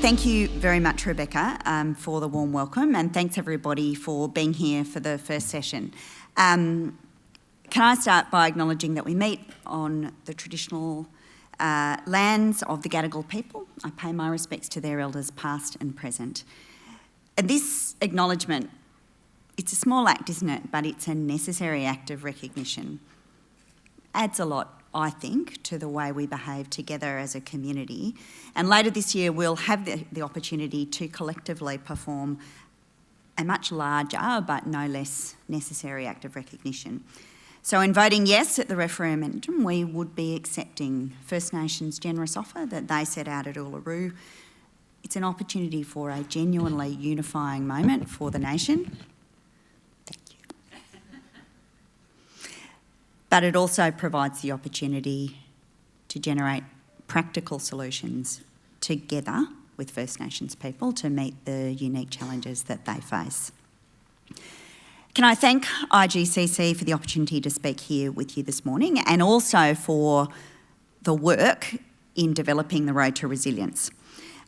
Thank you very much, Rebecca, for the warm welcome, and thanks everybody for being here for the first session. Can I start by acknowledging that we meet on the traditional lands of the Gadigal people? I pay my respects to their elders past and present. And this acknowledgement, it's a small act, isn't it? But it's a necessary act of recognition. Adds a lot, I think, to the way we behave together as a community. And later this year, we'll have the opportunity to collectively perform a much larger but no less necessary act of recognition. So in voting yes at the referendum, we would be accepting First Nations' generous offer that they set out at Uluru. It's an opportunity for a genuinely unifying moment for the nation. But it also provides the opportunity to generate practical solutions together with First Nations people to meet the unique challenges that they face. Can I thank IGCC for the opportunity to speak here with you this morning, and also for the work in developing the road to resilience.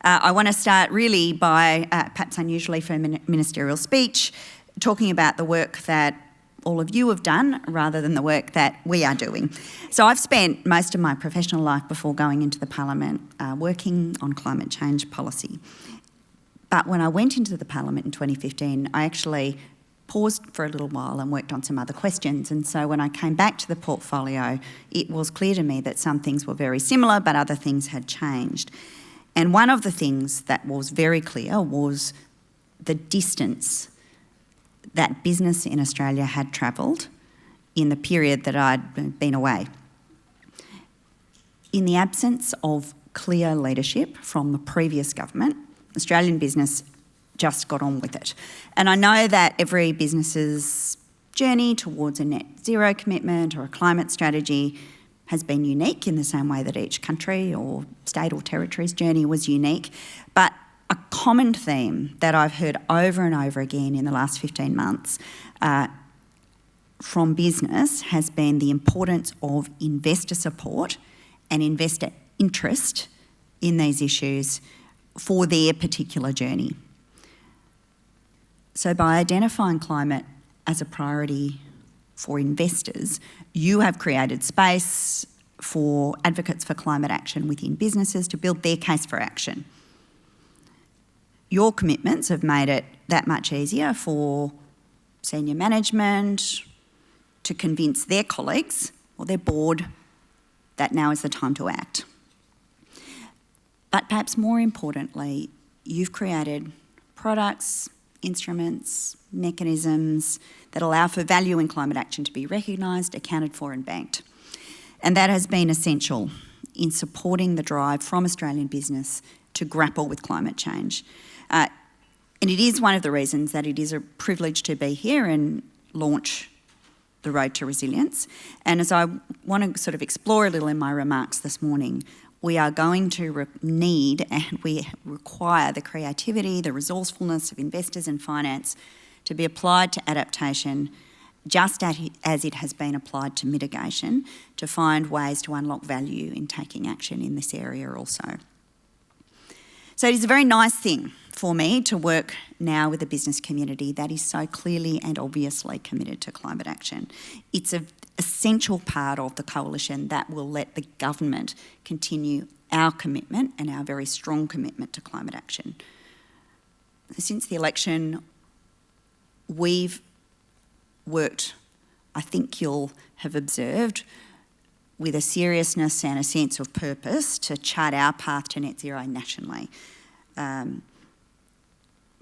I want to start really by, perhaps unusually for a ministerial speech, talking about the work that all of you have done rather than the work that we are doing. So I've spent most of my professional life before going into the Parliament working on climate change policy. But when I went into the Parliament in 2015, I actually paused for a little while and worked on some other questions. And so when I came back to the portfolio, it was clear to me that some things were very similar, but other things had changed. And one of the things that was very clear was the distance that business in Australia had travelled in the period that I'd been away. In the absence of clear leadership from the previous government, Australian business just got on with it. And I know that every business's journey towards a net zero commitment or a climate strategy has been unique in the same way that each country or state or territory's journey was unique. But a common theme that I've heard over and over again in the last 15 months from business has been the importance of investor support and investor interest in these issues for their particular journey. So by identifying climate as a priority for investors, you have created space for advocates for climate action within businesses to build their case for action. Your commitments have made it that much easier for senior management to convince their colleagues or their board that now is the time to act. But perhaps more importantly, you've created products, instruments, mechanisms that allow for value in climate action to be recognised, accounted for and banked. And that has been essential in supporting the drive from Australian business to grapple with climate change. And it is one of the reasons that it is a privilege to be here and launch the road to resilience. And as I want to sort of explore a little in my remarks this morning, we are going to need and we require the creativity, the resourcefulness of investors and finance to be applied to adaptation just as it has been applied to mitigation, to find ways to unlock value in taking action in this area also. So it is a very nice thing for me to work now with a business community that is so clearly and obviously committed to climate action. It's an essential part of the coalition that will let the government continue our commitment and our very strong commitment to climate action. Since the election, we've worked, I think you'll have observed, with a seriousness and a sense of purpose to chart our path to net zero nationally.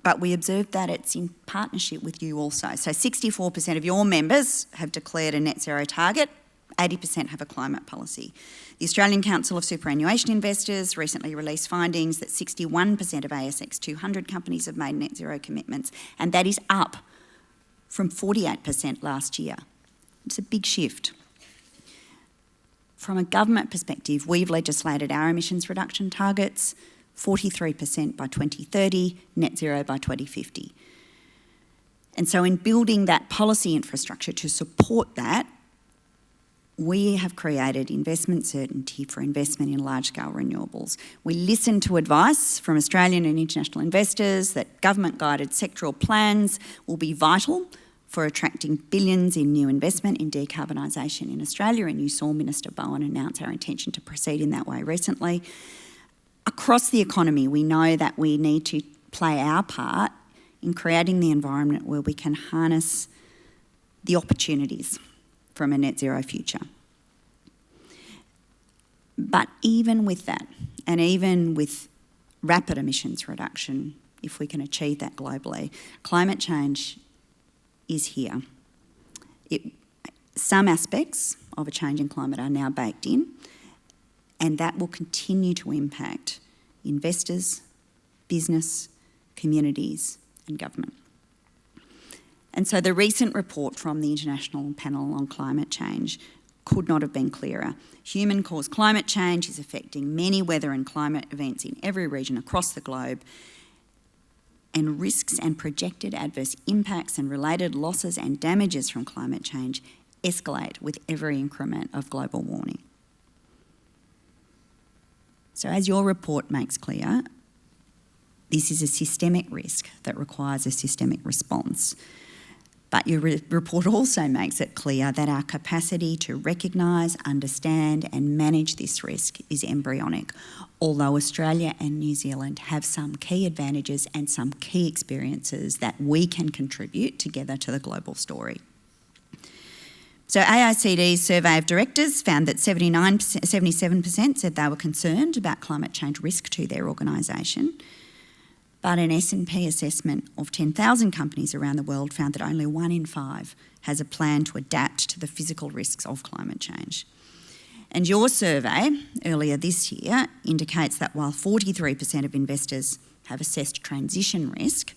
But we observed that it's in partnership with you also. So 64% of your members have declared a net zero target, 80% have a climate policy. The Australian Council of Superannuation Investors recently released findings that 61% of ASX 200 companies have made net zero commitments, and that is up from 48% last year. It's a big shift. From a government perspective, we've legislated our emissions reduction targets, 43% by 2030, net zero by 2050. And so in building that policy infrastructure to support that, we have created investment certainty for investment in large-scale renewables. We listen to advice from Australian and international investors that government-guided sectoral plans will be vital for attracting billions in new investment in decarbonisation in Australia, and you saw Minister Bowen announce our intention to proceed in that way recently. Across the economy, we know that we need to play our part in creating the environment where we can harness the opportunities from a net zero future. But even with that, and even with rapid emissions reduction, if we can achieve that globally, climate change is here. Some aspects of a changing climate are now baked in, and that will continue to impact investors, business, communities, and government. And so the recent report from the International Panel on Climate Change could not have been clearer. Human-caused climate change is affecting many weather and climate events in every region across the globe, and risks and projected adverse impacts and related losses and damages from climate change escalate with every increment of global warming. So as your report makes clear, this is a systemic risk that requires a systemic response. But your report also makes it clear that our capacity to recognise, understand and manage this risk is embryonic, although Australia and New Zealand have some key advantages and some key experiences that we can contribute together to the global story. So AICD's survey of directors found that 77% said they were concerned about climate change risk to their organisation. But an S&P assessment of 10,000 companies around the world found that only 1 in 5 has a plan to adapt to the physical risks of climate change. And your survey earlier this year indicates that while 43% of investors have assessed transition risk,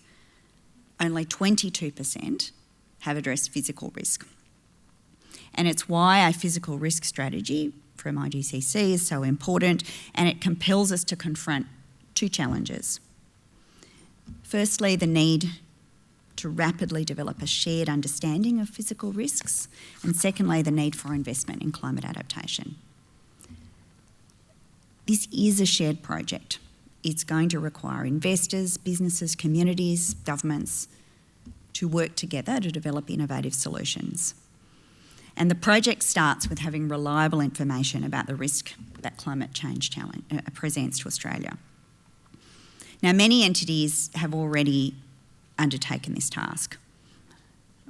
only 22% have addressed physical risk. And it's why a physical risk strategy from IGCC is so important, and it compels us to confront 2 challenges. Firstly, the need to rapidly develop a shared understanding of physical risks, and secondly, the need for investment in climate adaptation. This is a shared project. It's going to require investors, businesses, communities, governments to work together to develop innovative solutions. And the project starts with having reliable information about the risk that climate change presents to Australia. Now, many entities have already undertaken this task.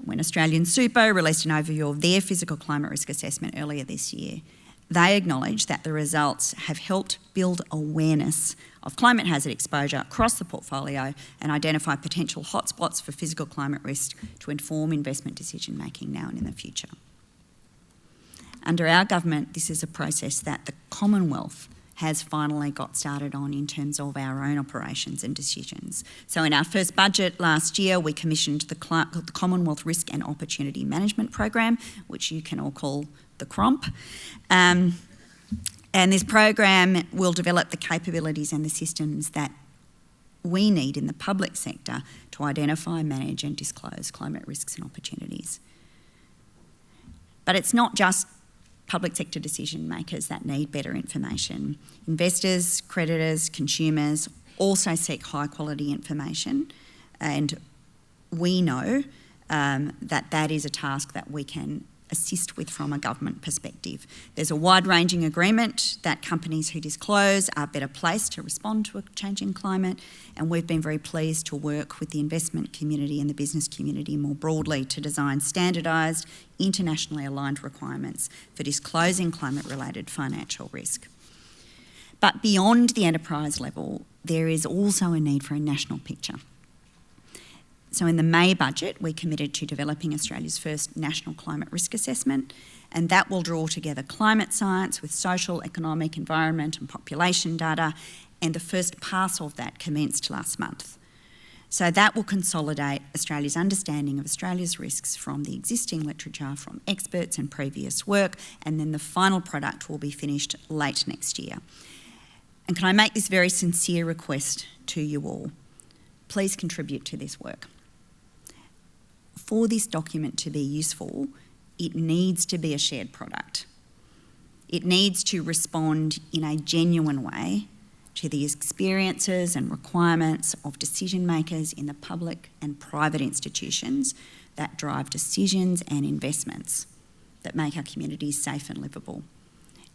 When Australian Super released an overview of their physical climate risk assessment earlier this year, they acknowledged that the results have helped build awareness of climate hazard exposure across the portfolio and identify potential hotspots for physical climate risk to inform investment decision making now and in the future. Under our government, this is a process that the Commonwealth has finally got started on in terms of our own operations and decisions. So in our first budget last year, we commissioned the Commonwealth Risk and Opportunity Management Program, which you can all call the CROMP. And this program will develop the capabilities and the systems that we need in the public sector to identify, manage and disclose climate risks and opportunities. But it's not just public sector decision makers that need better information. Investors, creditors, consumers also seek high quality information, and we know that is a task that we can assist with from a government perspective. There's a wide-ranging agreement that companies who disclose are better placed to respond to a changing climate, and we've been very pleased to work with the investment community and the business community more broadly to design standardised, internationally aligned requirements for disclosing climate-related financial risk. But beyond the enterprise level, there is also a need for a national picture. So in the May budget, we committed to developing Australia's first national climate risk assessment, and that will draw together climate science with social, economic, environment and population data, and the first pass of that commenced last month. So that will consolidate Australia's understanding of Australia's risks from the existing literature, from experts and previous work, and then the final product will be finished late next year. And can I make this very sincere request to you all? Please contribute to this work. For this document to be useful, it needs to be a shared product. It needs to respond in a genuine way to the experiences and requirements of decision makers in the public and private institutions that drive decisions and investments that make our communities safe and livable.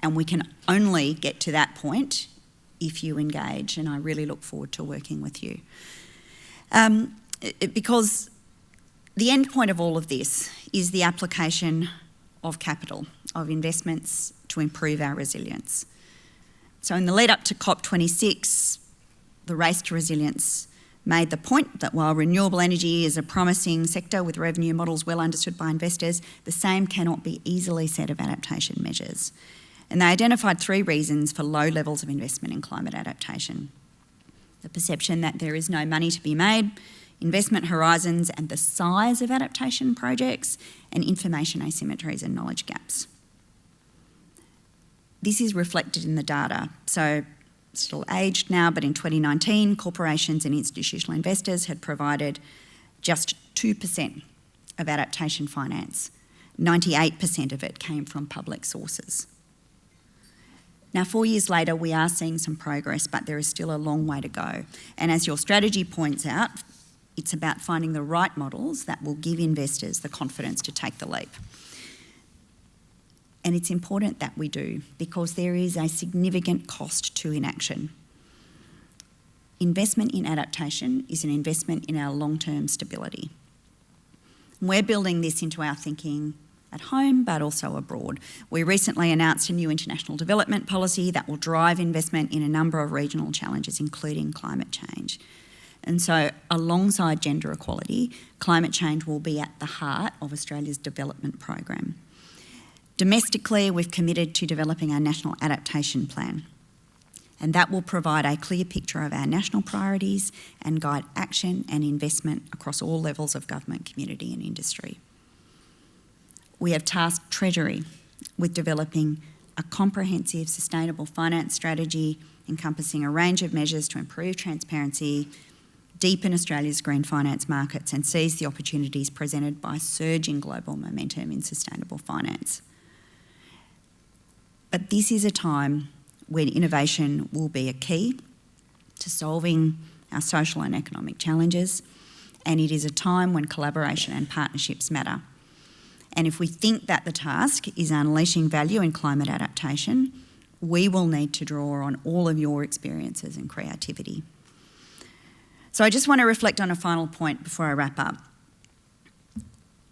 And we can only get to that point if you engage, and I really look forward to working with you. Because the end point of all of this is the application of capital, of investments to improve our resilience. So in the lead up to COP26, the Race to Resilience made the point that while renewable energy is a promising sector with revenue models well understood by investors, the same cannot be easily said of adaptation measures. And they identified 3 reasons for low levels of investment in climate adaptation: the perception that there is no money to be made, investment horizons and the size of adaptation projects, and information asymmetries and knowledge gaps. This is reflected in the data. So, still aged now, but in 2019, corporations and institutional investors had provided just 2% of adaptation finance. 98% of it came from public sources. Now, 4 years later, we are seeing some progress, but there is still a long way to go. And as your strategy points out, it's about finding the right models that will give investors the confidence to take the leap. And it's important that we do, because there is a significant cost to inaction. Investment in adaptation is an investment in our long-term stability. We're building this into our thinking at home, but also abroad. We recently announced a new international development policy that will drive investment in a number of regional challenges, including climate change. And so, alongside gender equality, climate change will be at the heart of Australia's development program. Domestically, we've committed to developing our National Adaptation Plan, and that will provide a clear picture of our national priorities and guide action and investment across all levels of government, community and industry. We have tasked Treasury with developing a comprehensive sustainable finance strategy encompassing a range of measures to improve transparency, deepen Australia's green finance markets and seize the opportunities presented by surging global momentum in sustainable finance. But this is a time when innovation will be a key to solving our social and economic challenges, and it is a time when collaboration and partnerships matter. And if we think that the task is unleashing value in climate adaptation, we will need to draw on all of your experiences and creativity. So I just want to reflect on a final point before I wrap up.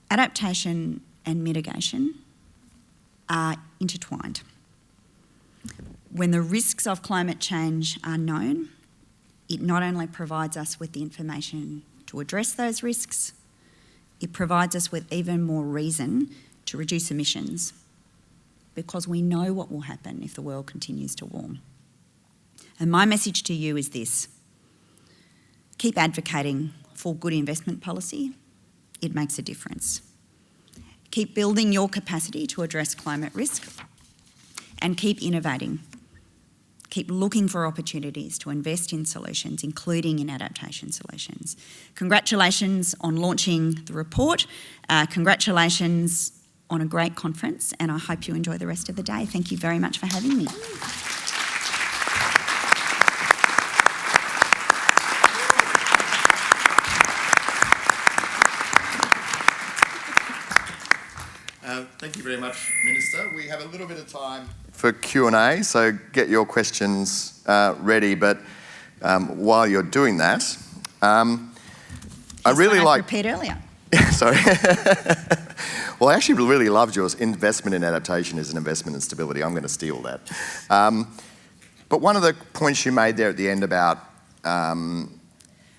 Adaptation and mitigation are intertwined. When the risks of climate change are known, it not only provides us with the information to address those risks, it provides us with even more reason to reduce emissions, because we know what will happen if the world continues to warm. And my message to you is this: keep advocating for good investment policy. It makes a difference. Keep building your capacity to address climate risk, and keep innovating. Keep looking for opportunities to invest in solutions, including in adaptation solutions. Congratulations on launching the report. Congratulations on a great conference, and I hope you enjoy the rest of the day. Thank you very much for having me. Thank you very much, Minister. We have a little bit of time for Q&A, so get your questions ready. But while you're doing that, I really like... prepared earlier. Sorry. Well, I actually really loved yours. Investment in adaptation is an investment in stability. I'm going to steal that. But one of the points you made there at the end about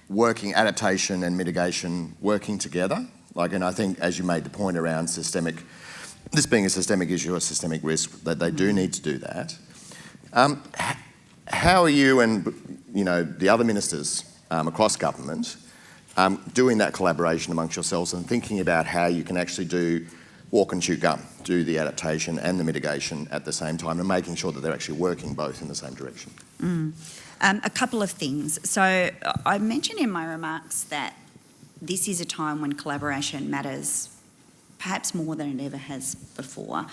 working adaptation and mitigation working together, and I think as you made the point around this being a systemic issue, a systemic risk, that they do need to do that. How are you and the other ministers across government doing that collaboration amongst yourselves and thinking about how you can actually do walk and chew gum, do the adaptation and the mitigation at the same time, and making sure that they're actually working both in the same direction? A couple of things. So I mentioned in my remarks that this is a time when collaboration matters perhaps more than it ever has before.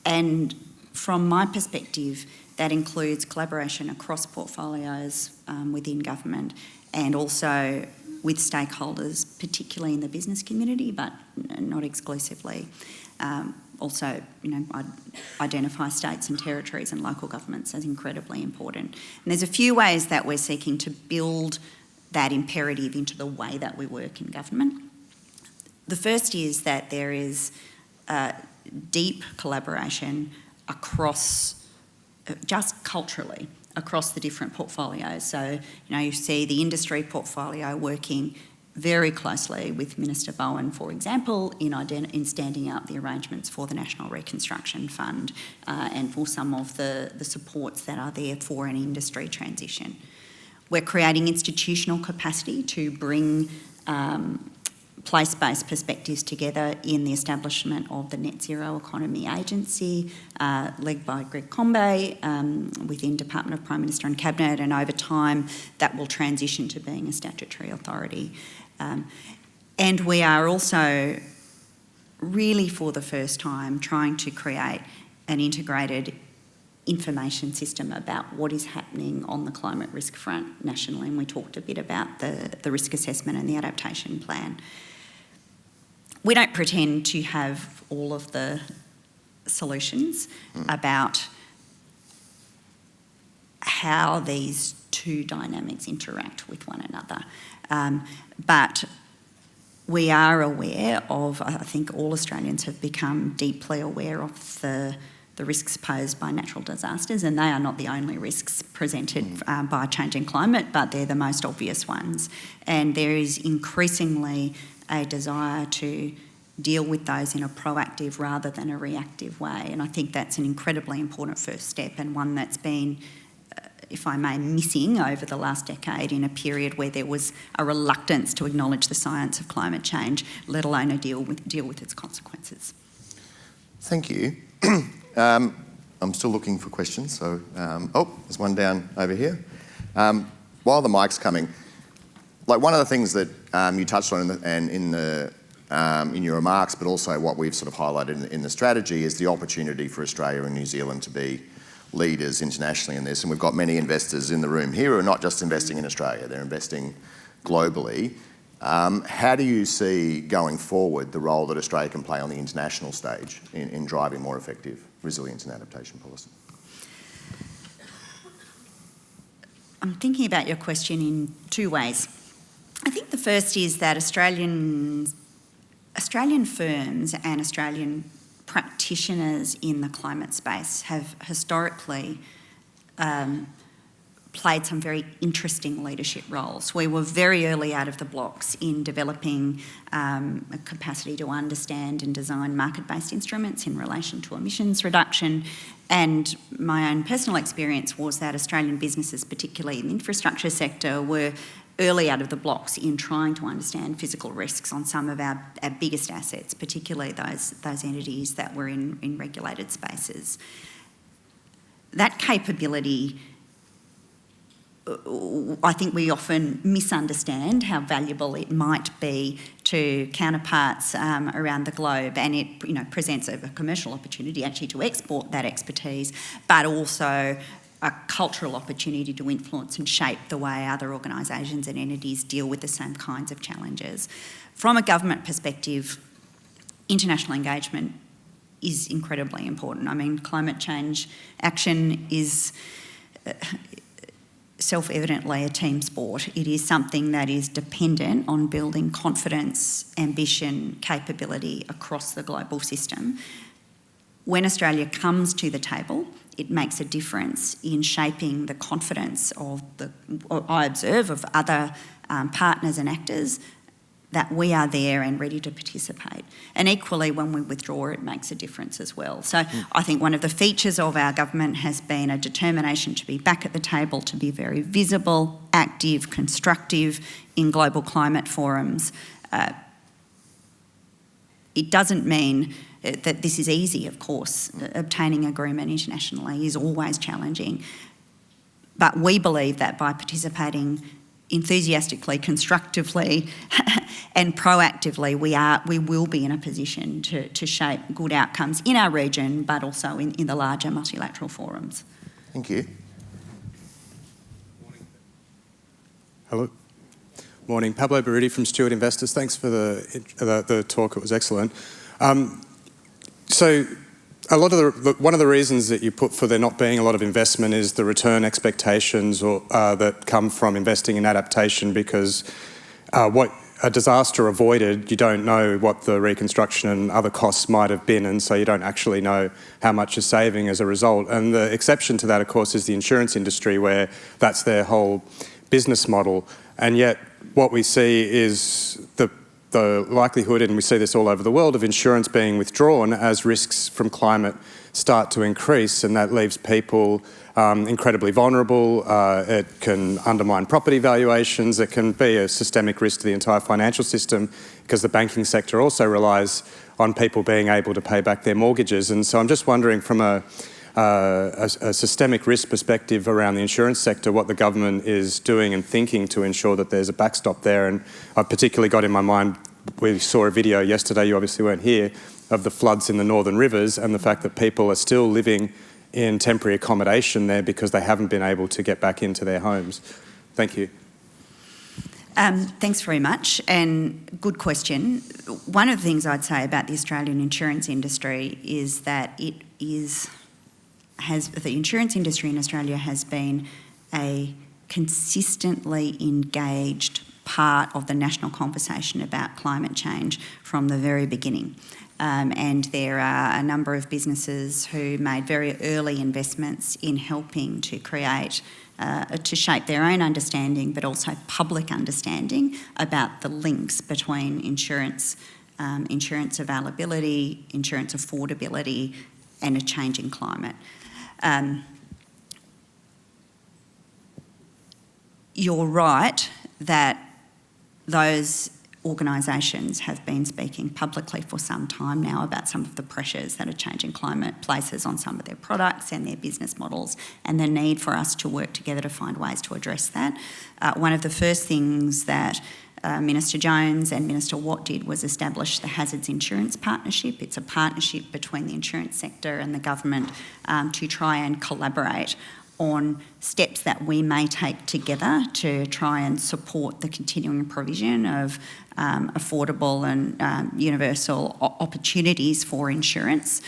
And from my perspective, that includes collaboration across portfolios within government and also with stakeholders, particularly in the business community, but not exclusively. Also, I'd identify states and territories and local governments as incredibly important. And there's a few ways that we're seeking to build that imperative into the way that we work in government. The first is that there is deep collaboration across, just culturally, across the different portfolios. So, you see the industry portfolio working very closely with Minister Bowen, for example, in standing up the arrangements for the National Reconstruction Fund and for some of the supports that are there for an industry transition. We're creating institutional capacity to bring place-based perspectives together in the establishment of the Net Zero Economy Agency, led by Greg Combet within Department of Prime Minister and Cabinet, and over time that will transition to being a statutory authority. And we are also really for the first time trying to create an integrated information system about what is happening on the climate risk front nationally, and we talked a bit about the risk assessment and the adaptation plan. We don't pretend to have all of the solutions about how these two dynamics interact with one another. But we are aware of, I think all Australians have become deeply aware of the risks posed by natural disasters, and they are not the only risks presented by changing climate, but they're the most obvious ones. And there is increasingly a desire to deal with those in a proactive rather than a reactive way. And I think that's an incredibly important first step, and one that's been, if I may, missing over the last decade in a period where there was a reluctance to acknowledge the science of climate change, let alone deal with its consequences. Thank you. I'm still looking for questions, so... there's one down over here. While the mic's coming, one of the things that you touched on in your remarks, but also what we've sort of highlighted in the strategy, is the opportunity for Australia and New Zealand to be leaders internationally in this. And we've got many investors in the room here who are not just investing in Australia, they're investing globally. How do you see going forward the role that Australia can play on the international stage in driving more effective resilience and adaptation policy? I'm thinking about your question in two ways. I think the first is that Australian firms and Australian practitioners in the climate space have historically played some very interesting leadership roles. We were very early out of the blocks in developing a capacity to understand and design market-based instruments in relation to emissions reduction. And my own personal experience was that Australian businesses, particularly in the infrastructure sector, were early out of the blocks in trying to understand physical risks on some of our biggest assets, particularly those entities that were in regulated spaces. That capability, I think we often misunderstand how valuable it might be to counterparts around the globe, and it presents a commercial opportunity actually to export that expertise, but also a cultural opportunity to influence and shape the way other organisations and entities deal with the same kinds of challenges. From a government perspective, international engagement is incredibly important. I mean, climate change action is self-evidently a team sport. It is something that is dependent on building confidence, ambition, capability across the global system. When Australia comes to the table, it makes a difference in shaping the confidence of I observe, of other partners and actors that we are there and ready to participate. And equally, when we withdraw, it makes a difference as well. So I think one of the features of our government has been a determination to be back at the table, to be very visible, active, constructive in global climate forums. It doesn't mean that this is easy, of course. Obtaining agreement internationally is always challenging. But we believe that by participating enthusiastically, constructively and proactively, we will be in a position to shape good outcomes in our region, but also in the larger multilateral forums. Thank you. Hello. Morning. Pablo Barudi from Stewart Investors. Thanks for the talk. It was excellent. So one of the reasons that you put for there not being a lot of investment is the return expectations that come from investing in adaptation, because what a disaster avoided, you don't know what the reconstruction and other costs might have been, and so you don't actually know how much you're saving as a result. And the exception to that, of course, is the insurance industry, where that's their whole business model. And yet what we see is the likelihood, and we see this all over the world, of insurance being withdrawn as risks from climate start to increase, and that leaves people incredibly vulnerable. It can undermine property valuations. It can be a systemic risk to the entire financial system, because the banking sector also relies on people being able to pay back their mortgages. And so I'm just wondering, from a systemic risk perspective around the insurance sector, what the government is doing and thinking to ensure that there's a backstop there. And I've particularly got in my mind, we saw a video yesterday, you obviously weren't here, of the floods in the northern rivers, and the fact that people are still living in temporary accommodation there because they haven't been able to get back into their homes. Thank you. Thanks very much, and good question. One of the things I'd say about the Australian insurance industry is that the insurance industry in Australia has been a consistently engaged part of the national conversation about climate change from the very beginning. And there are a number of businesses who made very early investments in helping to create, to shape their own understanding, but also public understanding about the links between insurance availability, insurance affordability, and a changing climate. You're right that those organisations have been speaking publicly for some time now about some of the pressures that a changing climate places on some of their products and their business models, and the need for us to work together to find ways to address that. One of the first things that Minister Jones and Minister Watt did was establish the Hazards Insurance Partnership. It's a partnership between the insurance sector and the government to try and collaborate on steps that we may take together to try and support the continuing provision of affordable and universal opportunities for insurance.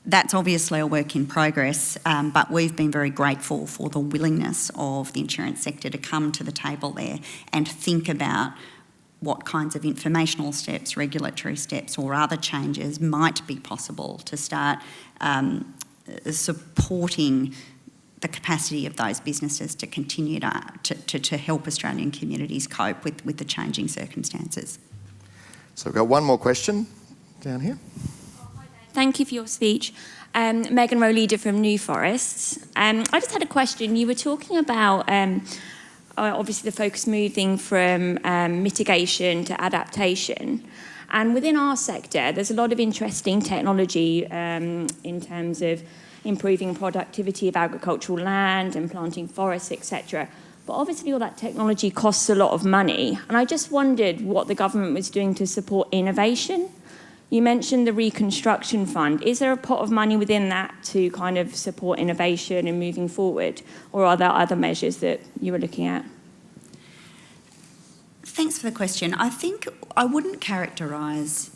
That's obviously a work in progress, but we've been very grateful for the willingness of the insurance sector to come to the table there and think about what kinds of informational steps, regulatory steps or other changes might be possible to start supporting the capacity of those businesses to continue to help Australian communities cope with the changing circumstances. So we've got one more question down here. Thank you for your speech. Megan Rowe-Leader from New Forests. I just had a question. You were talking about obviously the focus moving from mitigation to adaptation. And within our sector, there's a lot of interesting technology in terms of improving productivity of agricultural land and planting forests, etc. But obviously all that technology costs a lot of money. And I just wondered what the government was doing to support innovation. You mentioned the Reconstruction Fund. Is there a pot of money within that to kind of support innovation and moving forward? Or are there other measures that you were looking at? Thanks for the question. I think I wouldn't characterise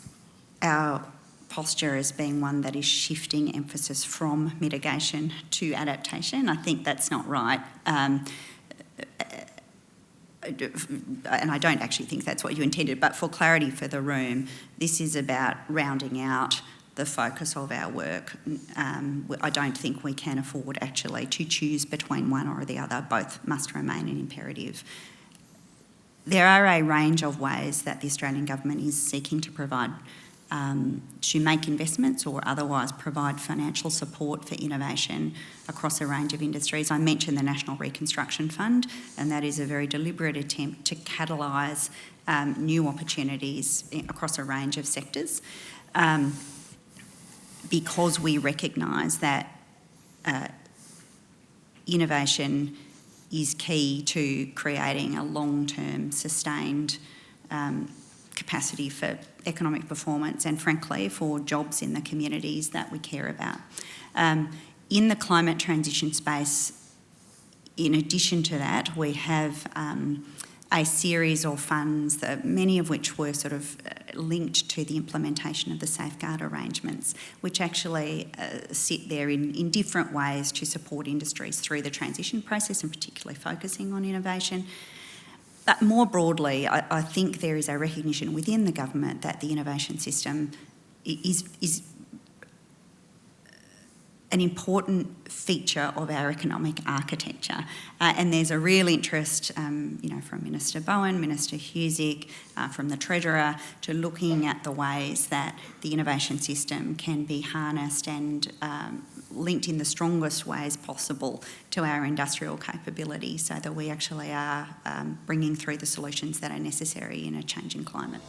our posture as being one that is shifting emphasis from mitigation to adaptation. I think that's not right. And I don't actually think that's what you intended, but for clarity for the room, this is about rounding out the focus of our work. I don't think we can afford actually to choose between one or the other. Both must remain an imperative. There are a range of ways that the Australian government is seeking to provide to make investments or otherwise provide financial support for innovation across a range of industries. I mentioned the National Reconstruction Fund, and that is a very deliberate attempt to catalyse new opportunities across a range of sectors, because we recognise that innovation is key to creating a long-term sustained capacity for economic performance and, frankly, for jobs in the communities that we care about. In the climate transition space, in addition to that, we have a series of funds, many of which were sort of linked to the implementation of the safeguard arrangements, which actually sit there in different ways to support industries through the transition process, and particularly focusing on innovation. But more broadly, I think there is a recognition within the government that the innovation system is an important feature of our economic architecture. And there's a real interest, from Minister Bowen, Minister Husick, from the Treasurer, to looking at the ways that the innovation system can be harnessed and linked in the strongest ways possible to our industrial capability, so that we actually are bringing through the solutions that are necessary in a changing climate.